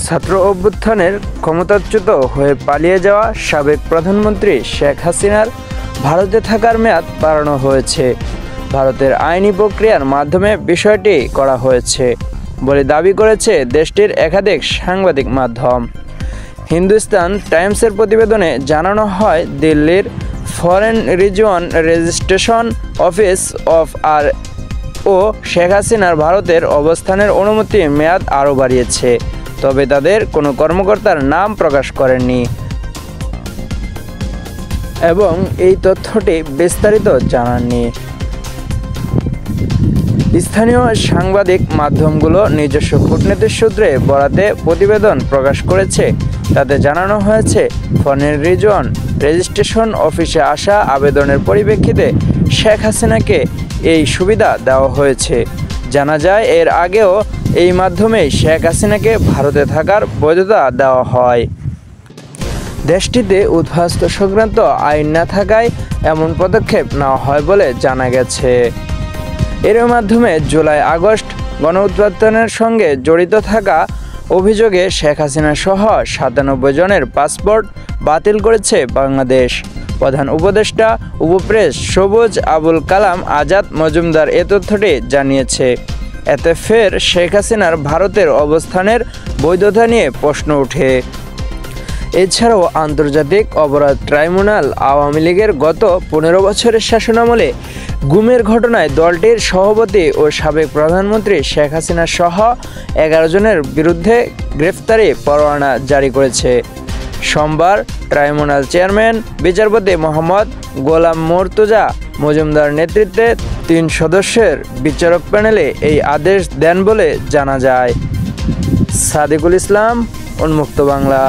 ছাত্র অভ্যুত্থানের ক্ষমতাচ্যুত হয়ে পালিয়ে যাওয়া সাবেক প্রধানমন্ত্রী শেখ হাসিনার ভারতে থাকার মেয়াদ বাড়ানো হয়েছে। ভারতের আইনি প্রক্রিয়ার মাধ্যমে বিষয়টি করা হয়েছে বলে দাবি করেছে দেশটির একাধিক সাংবাদিক মাধ্যম। হিন্দুস্তান টাইমসের প্রতিবেদনে জানানো হয়, দিল্লির foreign region registration office F R O Sheikh হাসিনার ভারতের অবস্থানের অনুমতি মেয়াদ আরও বাড়িয়েছে, তবে তাদের কোনো কর্মকর্তার নাম প্রকাশ করেননি এবং এই তথ্যটি বিস্তারিত জানাননি। স্থানীয় সাংবাদিক মাধ্যমগুলো নিজস্ব কূটনীতির সূত্রে বরাতে প্রতিবেদন প্রকাশ করেছে। তাতে জানানো হয়েছে, ফরেন রিজিয়ন রেজিস্ট্রেশন অফিসে আসা আবেদনের পরিপ্রেক্ষিতে শেখ হাসিনাকে এই সুবিধা দেওয়া হয়েছে। জানা যায়, এর আগেও এই মাধ্যমেই শেখ হাসিনাকে ভারতে থাকার বৈধতা দেওয়া হয়। দেশটিতে উদ্বাস্তু সংক্রান্ত আইন না থাকায় এমন পদক্ষেপ নেওয়া হয় বলে জানা গেছে। এর মাধ্যমে জুলাই আগস্ট গণঅভ্যুত্থানের সঙ্গে জড়িত থাকা অভিযোগে শেখ হাসিনা সহ ৯৭ জনের পাসপোর্ট বাতিল করেছে বাংলাদেশ। প্রধান উপদেষ্টা উপপ্রেস সবুজ আবুল কালাম আজাদ মজুমদার এ তথ্যটি জানিয়েছে। এতে ফের শেখ হাসিনার ভারতের অবস্থানের বৈধতা নিয়ে প্রশ্ন ওঠে। এছাড়াও আন্তর্জাতিক অপরাধ ট্রাইব্যুনাল আওয়ামী লীগের গত ১৫ বছরের শাসনামলে গুমের ঘটনায় দলটির সভাপতি ও সাবেক প্রধানমন্ত্রী শেখ হাসিনা সহ ১১ জনের বিরুদ্ধে গ্রেফতারি পরোয়ানা জারি করেছে। সোমবার ট্রাইব্যুনাল চেয়ারম্যান বিচারপতি মোহাম্মদ গোলাম মুর্তজা মজুমদার নেতৃত্বে ৩ সদস্যের বিচারক প্যানেলে এই আদেশ দেন বলে জানা যায়। সাদিকুল ইসলাম, উন্মুক্ত বাংলা।